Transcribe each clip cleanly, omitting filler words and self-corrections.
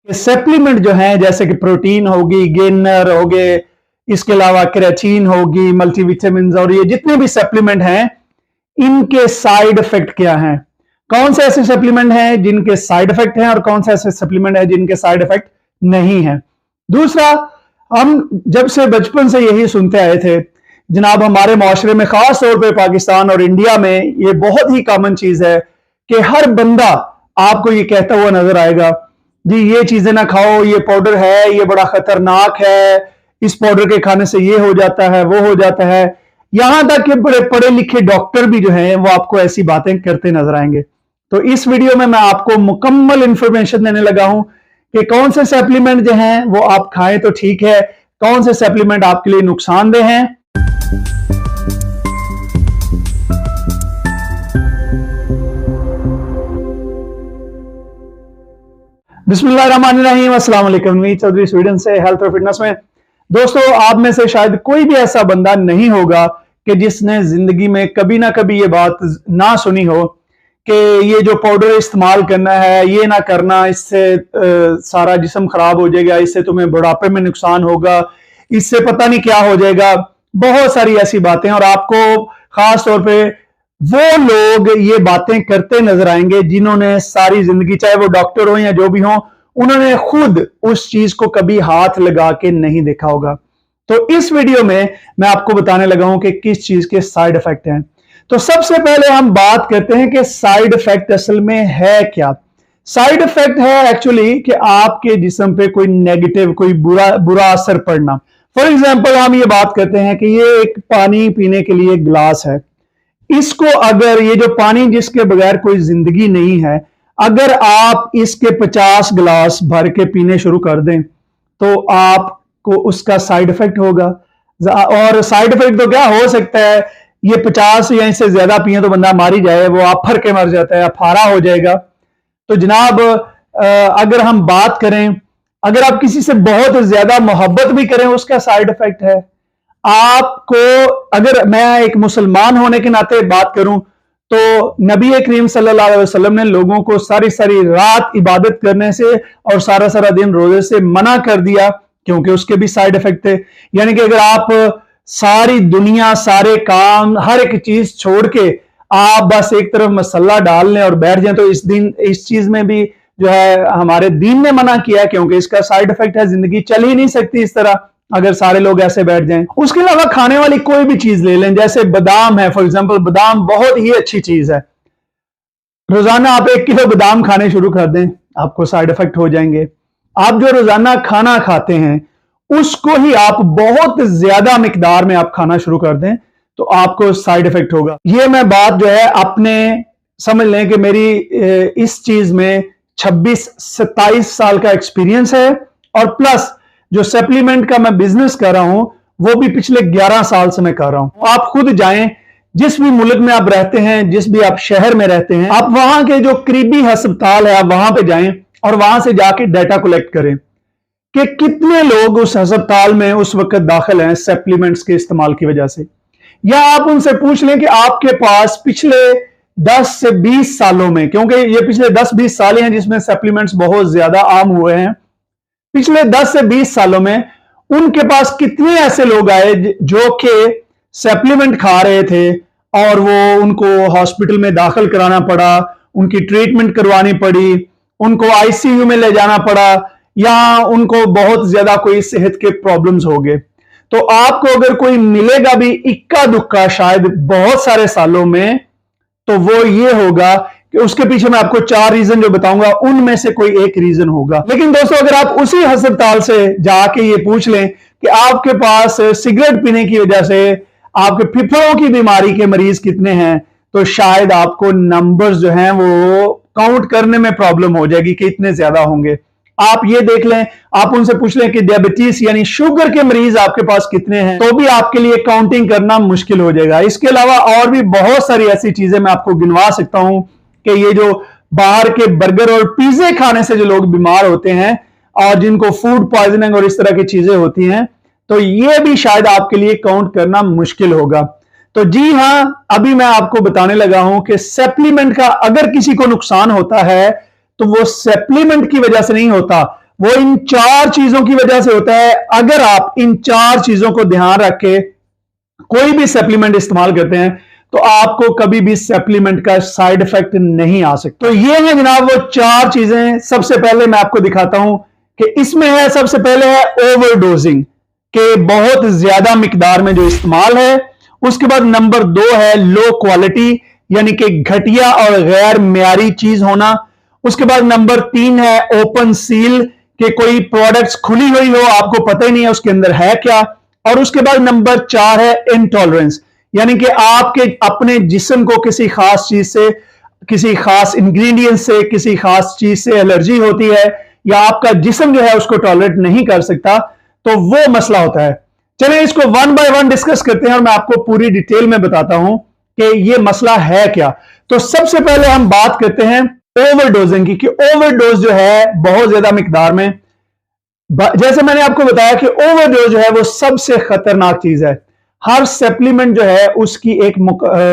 Supplement जो है जैसे कि प्रोटीन होगी, गेनर हो गए, इसके अलावा क्रेटीन होगी, मल्टीविटामिन और ये जितने भी सप्लीमेंट हैं, इनके साइड इफेक्ट क्या हैं? कौन से ऐसे सप्लीमेंट हैं जिनके साइड इफेक्ट हैं और कौन से ऐसे सप्लीमेंट हैं जिनके साइड इफेक्ट नहीं है? दूसरा, हम जब से बचपन से यही सुनते आए थे जनाब, हमारे माशरे में खास तौर पे पाकिस्तान और इंडिया में ये बहुत ही कॉमन चीज है कि हर बंदा आपको ये कहता हुआ नजर आएगा, जी ये चीजें ना खाओ, ये पाउडर है, ये बड़ा खतरनाक है, इस पाउडर के खाने से ये हो जाता है, वो हो जाता है। यहां तक कि बड़े पढ़े लिखे डॉक्टर भी जो हैं वो आपको ऐसी बातें करते नजर आएंगे। तो इस वीडियो में मैं आपको मुकम्मल इंफॉर्मेशन देने लगा हूं कि कौन से सप्लीमेंट जो हैं वो आप खाएं तो ठीक है, कौन से सप्लीमेंट आपके लिए नुकसानदेह हैं। बिस्मिल्लाहिर्रहमानिर्रहीम, अस्सलाम वालेकुम। मीर चौधरी स्वीडन से हेल्थ और फिटनेस में। दोस्तों, आप में से शायद कोई भी ऐसा बंदा नहीं होगा कि जिसने जिंदगी में कभी ना कभी ये बात ना सुनी हो कि ये जो पाउडर इस्तेमाल करना है ये ना करना, इससे सारा जिस्म खराब हो जाएगा, इससे तुम्हें बुढ़ापे में नुकसान होगा, इससे पता नहीं क्या हो जाएगा। बहुत सारी ऐसी बातें, और आपको खास तौर पे वो लोग ये बातें करते नजर आएंगे जिन्होंने सारी जिंदगी, चाहे वो डॉक्टर हो या जो भी हो, उन्होंने खुद उस चीज को कभी हाथ लगा के नहीं देखा होगा। तो इस वीडियो में मैं आपको बताने लगा हूं कि किस चीज के साइड इफेक्ट हैं। तो सबसे पहले हम बात करते हैं कि साइड इफेक्ट असल में है क्या। साइड इफेक्ट है एक्चुअली कि आपके जिस्म पे कोई नेगेटिव, कोई बुरा असर पड़ना। फॉर एग्जाम्पल, हम ये बात करते हैं कि ये एक पानी पीने के लिए गिलास है, इसको अगर ये जो पानी जिसके बगैर कोई जिंदगी नहीं है, अगर आप इसके 50 गिलास भर के पीने शुरू कर दें तो आपको उसका साइड इफेक्ट होगा। और साइड इफेक्ट तो क्या हो सकता है, ये 50 या इससे ज्यादा पिए तो बंदा मार ही जाए, वो आप फर के मर जाता है, अफारा हो जाएगा। तो जनाब, अगर हम बात करें, अगर आप किसी से बहुत ज्यादा मोहब्बत भी करें, उसका साइड इफेक्ट है। आपको, अगर मैं एक मुसलमान होने के नाते बात करूं तो नबी करीम सल्लल्लाहु अलैहि वसल्लम ने लोगों को सारी सारी रात इबादत करने से और सारा सारा दिन रोजे से मना कर दिया, क्योंकि उसके भी साइड इफेक्ट थे। यानी कि अगर आप सारी दुनिया, सारे काम, हर एक चीज छोड़ के आप बस एक तरफ मसल्ला डाल लें और बैठ जाएं, तो इस चीज में भी जो है हमारे दीन ने मना किया, क्योंकि इसका साइड इफेक्ट है, जिंदगी चल ही नहीं सकती इस तरह अगर सारे लोग ऐसे बैठ जाएं। उसके अलावा खाने वाली कोई भी चीज ले लें, जैसे बादाम है, फॉर एग्जांपल, बादाम बहुत ही अच्छी चीज है। रोजाना आप 1 किलो बादाम खाने शुरू कर दें, आपको साइड इफेक्ट हो जाएंगे। आप जो रोजाना खाना खाते हैं उसको ही आप बहुत ज्यादा मिकदार में आप खाना शुरू कर दें तो आपको साइड इफेक्ट होगा। ये मैं बात जो है अपने, समझ लें कि मेरी इस चीज में 26-27 साल का एक्सपीरियंस है, और प्लस जो सप्लीमेंट का मैं बिजनेस कर रहा हूं वो भी पिछले 11 साल से मैं कर रहा हूं। आप खुद जाएं, जिस भी मुल्क में आप रहते हैं, जिस भी आप शहर में रहते हैं, आप वहां के जो करीबी अस्पताल है आप वहां पे जाएं और वहां से जाके डाटा कलेक्ट करें कि कितने लोग उस अस्पताल में उस वक्त दाखिल हैं सप्लीमेंट्स के इस्तेमाल की वजह से। या आप उनसे पूछ लें कि आपके पास पिछले 10 से 20 सालों में, क्योंकि ये पिछले 10-20 साल हैं जिसमें सप्लीमेंट्स बहुत ज्यादा आम हुए हैं, पिछले 10 से 20 सालों में उनके पास कितने ऐसे लोग आए जो कि सप्लीमेंट खा रहे थे और वो उनको हॉस्पिटल में दाखिल कराना पड़ा, उनकी ट्रीटमेंट करवानी पड़ी, उनको आईसीयू में ले जाना पड़ा, या उनको बहुत ज्यादा कोई सेहत के प्रॉब्लम्स हो गए। तो आपको अगर कोई मिलेगा भी इक्का दुक्का शायद बहुत सारे सालों में, तो वो ये होगा कि उसके पीछे मैं आपको 4 रीजन जो बताऊंगा उनमें से कोई एक रीजन होगा। लेकिन दोस्तों, अगर आप उसी अस्पताल से जाके ये पूछ लें कि आपके पास सिगरेट पीने की वजह से आपके फेफड़ों की बीमारी के मरीज कितने हैं, तो शायद आपको नंबर्स जो हैं वो काउंट करने में प्रॉब्लम हो जाएगी कि इतने ज्यादा होंगे। आप ये देख लें, आप उनसे पूछ लें कि डायबिटीज यानी शुगर के मरीज आपके पास कितने हैं, तो भी आपके लिए काउंटिंग करना मुश्किल हो जाएगा। इसके अलावा और भी बहुत सारी ऐसी चीजें मैं आपको गिनवा सकता हूं कि ये जो बाहर के बर्गर और पिज्जे खाने से जो लोग बीमार होते हैं और जिनको फूड पॉइजनिंग और इस तरह की चीजें होती हैं, तो ये भी शायद आपके लिए काउंट करना मुश्किल होगा। तो जी हां, अभी मैं आपको बताने लगा हूं कि सप्लीमेंट का अगर किसी को नुकसान होता है तो वो सप्लीमेंट की वजह से नहीं होता, वो इन 4 चीजों की वजह से होता है। अगर आप इन 4 चीजों को ध्यान रख के कोई भी सप्लीमेंट इस्तेमाल करते हैं तो आपको कभी भी सप्लीमेंट का साइड इफेक्ट नहीं आ सकता। तो ये है जनाब वो 4 चीजें। सबसे पहले मैं आपको दिखाता हूं कि इसमें है, सबसे पहले है ओवरडोजिंग के बहुत ज्यादा मिकदार में जो इस्तेमाल है। उसके बाद नंबर 2 है लो क्वालिटी, यानी कि घटिया और गैर म्यारी चीज होना। उसके बाद नंबर 3 है ओपन सील, कि कोई प्रोडक्ट्स खुली हुई हो, आपको पता ही नहीं है उसके अंदर है क्या। और उसके बाद नंबर 4 है इंटॉलरेंस, यानी कि आपके अपने जिस्म को किसी खास चीज से, किसी खास इंग्रेडिएंट से, किसी खास चीज से एलर्जी होती है, या आपका जिस्म जो है उसको टॉलरेट नहीं कर सकता, तो वो मसला होता है। चलिए इसको 1 बाय 1 डिस्कस करते हैं और मैं आपको पूरी डिटेल में बताता हूं कि ये मसला है क्या। तो सबसे पहले हम बात करते हैं ओवरडोजिंग की, कि ओवरडोज जो है बहुत ज्यादा मिकदार में, जैसे मैंने आपको बताया कि ओवरडोज जो है वो सबसे खतरनाक चीज है। हर सप्लीमेंट जो है उसकी एक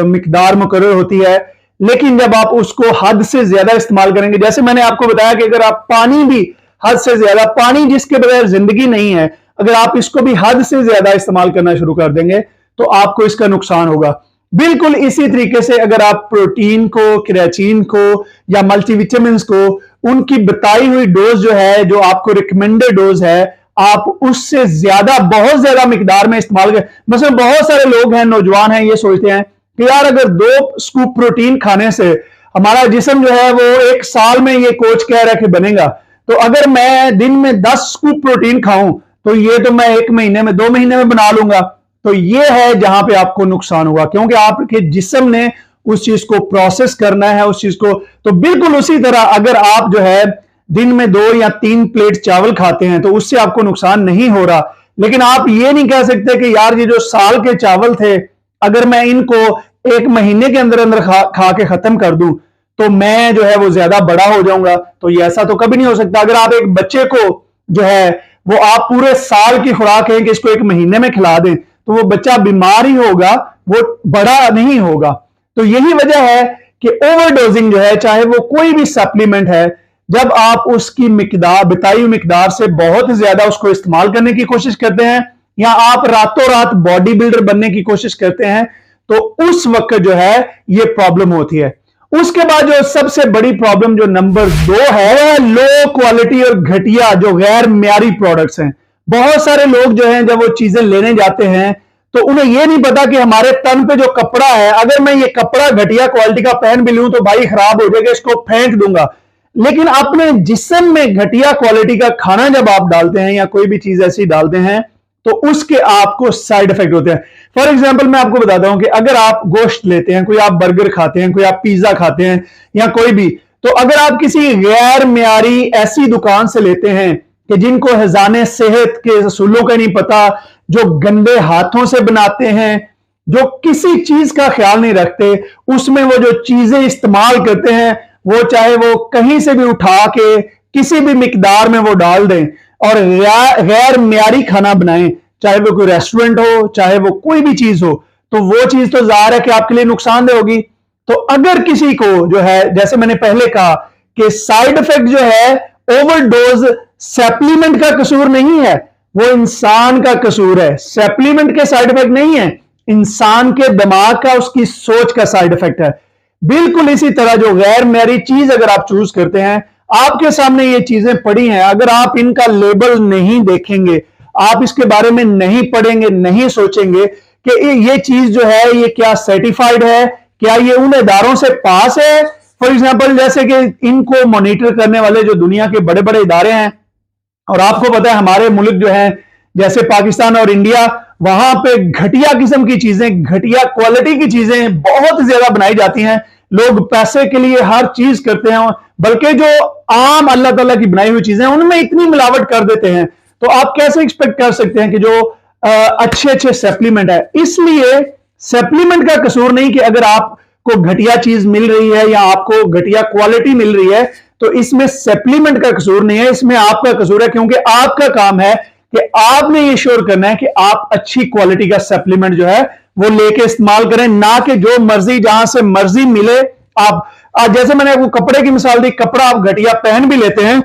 मिकदार मुकर्रर होती है, लेकिन जब आप उसको हद से ज्यादा इस्तेमाल करेंगे, जैसे मैंने आपको बताया कि अगर आप पानी भी हद से ज्यादा, पानी जिसके बगैर जिंदगी नहीं है, अगर आप इसको भी हद से ज्यादा इस्तेमाल करना शुरू कर देंगे तो आपको इसका नुकसान होगा। बिल्कुल इसी तरीके से अगर आप प्रोटीन को, क्रिएटिन को या मल्टीविटामिन्स को, उनकी बताई हुई डोज जो है, जो आपको रिकमेंडेड डोज है, आप उससे ज्यादा, बहुत ज्यादा मिकदार में इस्तेमाल कर, मतलब बहुत सारे लोग हैं, नौजवान हैं, ये सोचते हैं कि यार अगर 2 स्कूप प्रोटीन खाने से हमारा जिस्म जो है वो 1 साल में, ये कोच कह रहा है कि बनेगा, तो अगर मैं दिन में 10 स्कूप प्रोटीन खाऊं तो ये तो मैं 1 महीने में, 2 महीने में बना लूंगा। तो ये है जहां पे आपको नुकसान हुआ, क्योंकि आपके जिस्म ने उस चीज को प्रोसेस करना है, उस चीज को। तो बिल्कुल उसी तरह अगर आप जो है दिन में 2 या 3 प्लेट चावल खाते हैं तो उससे आपको नुकसान नहीं हो रहा, लेकिन आप ये नहीं कह सकते कि यार ये जो साल के चावल थे, अगर मैं इनको 1 महीने के अंदर अंदर खा के खत्म कर दूं तो मैं जो है वो ज्यादा बड़ा हो जाऊंगा। तो ये ऐसा तो कभी नहीं हो सकता। अगर आप एक बच्चे को जो है वो आप पूरे साल की खुराक है कि इसको 1 महीने में खिला दें तो वो बच्चा बीमार ही होगा, वो बड़ा नहीं होगा। तो यही वजह है कि ओवरडोजिंग जो है, चाहे वो कोई भी सप्लीमेंट है, जब आप उसकी मिकदार, बताई हुई मिकदार से बहुत ज्यादा उसको इस्तेमाल करने की कोशिश करते हैं, या आप रातों रात बॉडी बिल्डर बनने की कोशिश करते हैं, तो उस वक्त जो है ये प्रॉब्लम होती है। उसके बाद जो सबसे बड़ी प्रॉब्लम जो नंबर 2 है, लो क्वालिटी और घटिया जो गैर म्यारी प्रोडक्ट्स हैं। बहुत सारे लोग जो हैं जब वो चीजें लेने जाते हैं तो उन्हें ये नहीं पता कि हमारे तन पे जो कपड़ा है, अगर मैं ये कपड़ा घटिया क्वालिटी का पहन भी लूं तो भाई खराब हो जाएगा, इसको फेंक दूंगा। लेकिन अपने जिस्म में घटिया क्वालिटी का खाना जब आप डालते हैं या कोई भी चीज ऐसी डालते हैं तो उसके आपको साइड इफेक्ट होते हैं। फॉर एग्जाम्पल मैं आपको बताता हूं कि अगर आप गोश्त लेते हैं, कोई आप बर्गर खाते हैं, कोई आप पिज्जा खाते हैं या कोई भी, तो अगर आप किसी गैर म्यारी ऐसी दुकान से लेते हैं कि जिनको हिजाने सेहत के असूलों का नहीं पता, जो गंदे हाथों से बनाते हैं, जो किसी चीज का ख्याल नहीं रखते, उसमें वो जो चीजें इस्तेमाल करते हैं वो चाहे वो कहीं से भी उठा के किसी भी मिकदार में वो डाल दें और गैर म्यारी खाना बनाएं, चाहे वो कोई रेस्टोरेंट हो, चाहे वो कोई भी चीज हो, तो वो चीज तो जाहिर है कि आपके लिए नुकसानदेह होगी। तो अगर किसी को जो है, जैसे मैंने पहले कहा कि साइड इफेक्ट जो है, ओवरडोज सप्लीमेंट का कसूर नहीं है, वो इंसान का कसूर है। सप्लीमेंट के साइड इफेक्ट नहीं है, इंसान के दिमाग का, उसकी सोच का साइड इफेक्ट है। बिल्कुल इसी तरह जो गैर म्यारी चीज अगर आप चूज करते हैं, आपके सामने ये चीजें पड़ी हैं, अगर आप इनका लेबल नहीं देखेंगे, आप इसके बारे में नहीं पढ़ेंगे, नहीं सोचेंगे कि ये चीज जो है ये क्या सर्टिफाइड है, क्या ये उन इदारों से पास है। फॉर एग्जाम्पल जैसे कि इनको मॉनिटर करने वाले जो दुनिया के बड़े बड़े इदारे हैं, और आपको पता है हमारे मुल्क जो है जैसे पाकिस्तान और इंडिया, वहां पे घटिया किस्म की चीजें, घटिया क्वालिटी की चीजें बहुत ज्यादा बनाई जाती हैं। लोग पैसे के लिए हर चीज करते हैं, बल्कि जो आम अल्लाह ताला की बनाई हुई चीजें उनमें इतनी मिलावट कर देते हैं। तो आप कैसे एक्सपेक्ट कर सकते हैं कि जो अच्छे अच्छे सप्लीमेंट है। इसलिए सप्लीमेंट का कसूर नहीं कि अगर आपको घटिया चीज मिल रही है या आपको घटिया क्वालिटी मिल रही है तो इसमें सप्लीमेंट का कसूर नहीं है, इसमें आपका कसूर है, क्योंकि आपका काम है कि आपने ये श्योर करना है कि आप अच्छी क्वालिटी का सप्लीमेंट जो है वो लेके इस्तेमाल करें, ना कि जो मर्जी जहां से मर्जी मिले। आप जैसे मैंने आपको कपड़े की मिसाल दी, कपड़ा आप घटिया पहन भी लेते हैं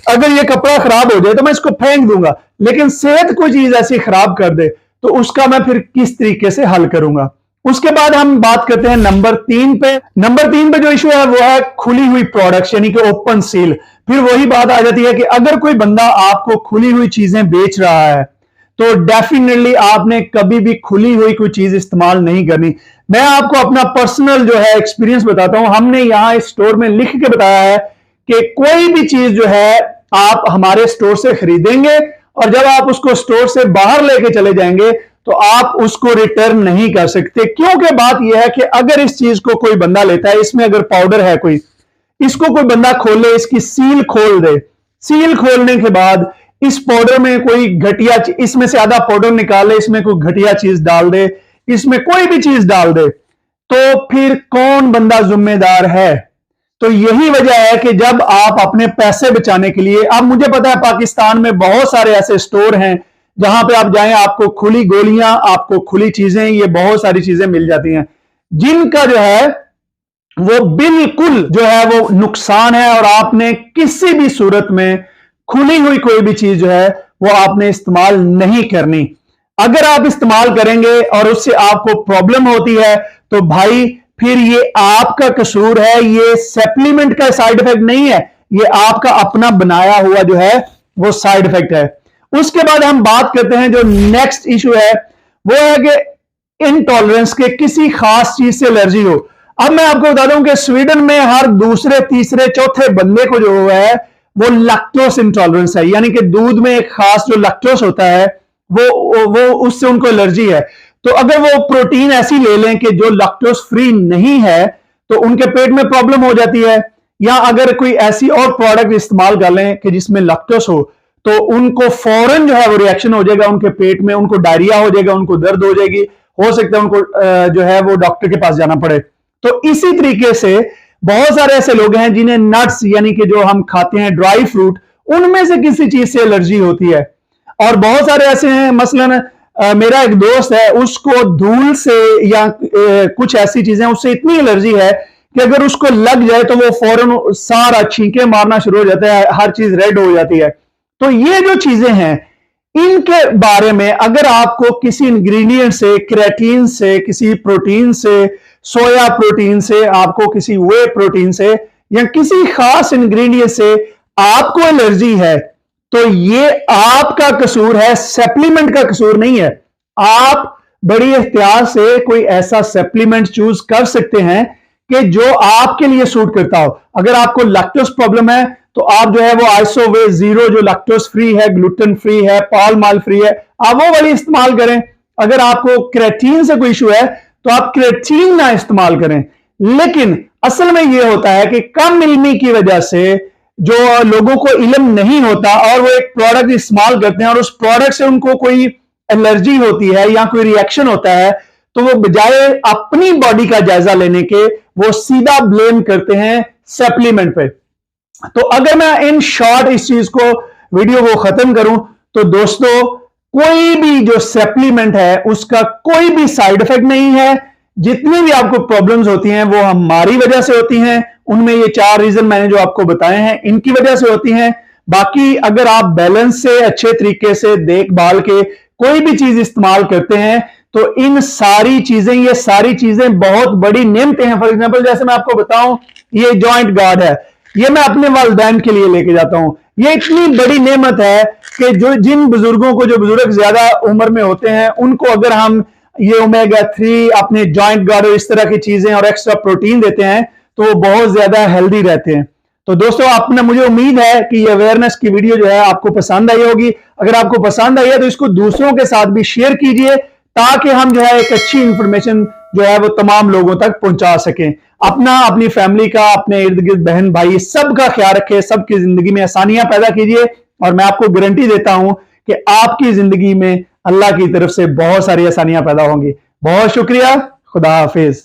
अगर ये कपड़ा खराब हो जाए तो मैं इसको फेंक दूंगा, लेकिन सेहत कोई चीज ऐसी खराब कर दे तो उसका मैं फिर किस तरीके से हल करूंगा। उसके बाद हम बात करते हैं नंबर 3 पे। नंबर 3 पे जो इशू है वो है खुली हुई प्रोडक्ट्स, यानी कि ओपन सेल। फिर वही बात आ जाती है कि अगर कोई बंदा आपको खुली हुई चीजें बेच रहा है तो डेफिनेटली आपने कभी भी खुली हुई कोई चीज इस्तेमाल नहीं करनी। मैं आपको अपना पर्सनल जो है एक्सपीरियंस बताता हूं। हमने यहां इस स्टोर में लिख के बताया है कि कोई भी चीज जो है आप हमारे स्टोर से खरीदेंगे और जब आप उसको स्टोर से बाहर लेके चले जाएंगे तो आप उसको रिटर्न नहीं कर सकते। क्योंकि बात यह है कि अगर इस चीज को कोई बंदा लेता है, इसमें अगर पाउडर है कोई, इसको कोई बंदा खोले, इसकी सील खोल दे, सील खोलने के बाद इस पाउडर में कोई घटिया, इसमें से आधा पाउडर निकाले, इसमें कोई घटिया चीज डाल दे, इसमें कोई भी चीज डाल दे, तो फिर कौन बंदा जिम्मेदार है? तो यही वजह है कि जब आप अपने पैसे बचाने के लिए, अब मुझे पता है पाकिस्तान में बहुत सारे ऐसे स्टोर हैं जहां पे आप जाएं आपको खुली गोलियां, आपको खुली चीजें, ये बहुत सारी चीजें मिल जाती हैं जिनका जो है वो बिल्कुल जो है वो नुकसान है और आपने किसी भी सूरत में खुली हुई कोई भी चीज जो है वो आपने इस्तेमाल नहीं करनी। अगर आप इस्तेमाल करेंगे और उससे आपको प्रॉब्लम होती है तो भाई फिर ये आपका कसूर है, ये सप्लीमेंट का साइड इफेक्ट नहीं है, ये आपका अपना बनाया हुआ जो है वो साइड इफेक्ट है। उसके बाद हम बात करते हैं जो नेक्स्ट इशू है वो है कि इनटॉलरेंस के, किसी खास चीज से एलर्जी हो। अब मैं आपको बता दूं कि स्वीडन में हर दूसरे तीसरे चौथे बंदे को जो है वो लैक्टोज इंटॉलरेंस है, यानी कि दूध में एक खास जो लैक्टोज होता है वो उससे उनको एलर्जी है। तो अगर वो प्रोटीन ऐसी ले लें कि जो लैक्टोज फ्री नहीं है तो उनके पेट में प्रॉब्लम हो जाती है, या अगर कोई ऐसी और प्रोडक्ट इस्तेमाल कर लें कि जिसमें लैक्टोज हो तो उनको फौरन जो है वो रिएक्शन हो जाएगा उनके पेट में, उनको डायरिया हो जाएगा, उनको दर्द हो जाएगी, हो सकता है उनको जो है वो डॉक्टर के पास जाना पड़े। तो इसी तरीके से बहुत सारे ऐसे लोग हैं जिन्हें नट्स, यानी कि जो हम खाते हैं ड्राई फ्रूट, उनमें से किसी चीज से एलर्जी होती है। और बहुत सारे ऐसे हैं, मसलन मेरा एक दोस्त है, उसको धूल से या कुछ ऐसी चीजें, उससे इतनी एलर्जी है कि अगर उसको लग जाए तो वो फौरन सारा छींके मारना शुरू हो जाता है, हर चीज रेड हो जाती है। तो ये जो चीजें हैं इनके बारे में अगर आपको किसी इंग्रेडिएंट से, क्रेटीन से, किसी प्रोटीन से, सोया प्रोटीन से, आपको किसी वे प्रोटीन से या किसी खास इंग्रेडिएंट से आपको एलर्जी है तो ये आपका कसूर है, सप्लीमेंट का कसूर नहीं है। आप बड़ी एहतियात से कोई ऐसा सप्लीमेंट चूज कर सकते हैं कि जो आपके लिए सूट करता हो। अगर आपको लैक्टोज प्रॉब्लम है तो आप जो है वो आइसोवे जीरो, जो लैक्टोज फ्री है, ग्लूटेन फ्री है, पाल माल फ्री है, आप वो वाली इस्तेमाल करें। अगर आपको क्रेटीन से कोई इशू है तो आप क्रेटीन ना इस्तेमाल करें। लेकिन असल में यह होता है कि कम इल्मी की वजह से जो लोगों को इल्म नहीं होता और वो एक प्रोडक्ट इस्तेमाल करते हैं और उस प्रोडक्ट से उनको कोई एलर्जी होती है या कोई रिएक्शन होता है तो वो बजाय अपनी बॉडी का जायजा लेने के वो सीधा ब्लेम करते हैं सप्लीमेंट पे। तो अगर मैं इन शॉर्ट इस चीज को, वीडियो को खत्म करूं तो दोस्तों, कोई भी जो सप्लीमेंट है उसका कोई भी साइड इफेक्ट नहीं है। जितनी भी आपको प्रॉब्लम्स होती हैं वो हमारी वजह से होती हैं, उनमें ये 4 रीजन मैंने जो आपको बताए हैं इनकी वजह से होती हैं। बाकी अगर आप बैलेंस से, अच्छे तरीके से देखभाल के कोई भी चीज इस्तेमाल करते हैं तो इन सारी चीजें, ये सारी चीजें बहुत बड़ी नेमतें हैं। फॉर एग्जाम्पल जैसे मैं आपको बताऊं, ये जॉइंट गार्ड है, ये मैं अपने वालिदैन के लिए लेके जाता हूं। ये इतनी बड़ी नेमत है कि जो जिन बुजुर्गों को, जो बुजुर्ग ज्यादा उम्र में होते हैं, उनको अगर हम ये ओमेगा 3, अपने जॉइंट गार्ड और इस तरह की चीजें और एक्स्ट्रा प्रोटीन देते हैं तो वो बहुत ज्यादा हेल्दी रहते हैं। तो दोस्तों, अपना मुझे उम्मीद है कि ये अवेयरनेस की वीडियो जो है आपको पसंद आई होगी। अगर आपको पसंद आई है तो इसको दूसरों के साथ भी शेयर कीजिए ताकि हम जो है एक अच्छी इंफॉर्मेशन जो है वो तमाम लोगों तक पहुंचा सकें। अपना, अपनी फैमिली का, अपने इर्द गिर्द बहन भाई सबका ख्याल रखें, सबकी जिंदगी में आसानियां पैदा कीजिए और मैं आपको गारंटी देता हूं कि आपकी जिंदगी में अल्लाह की तरफ से बहुत सारी आसानियां पैदा होंगी। बहुत शुक्रिया, खुदा हाफिज।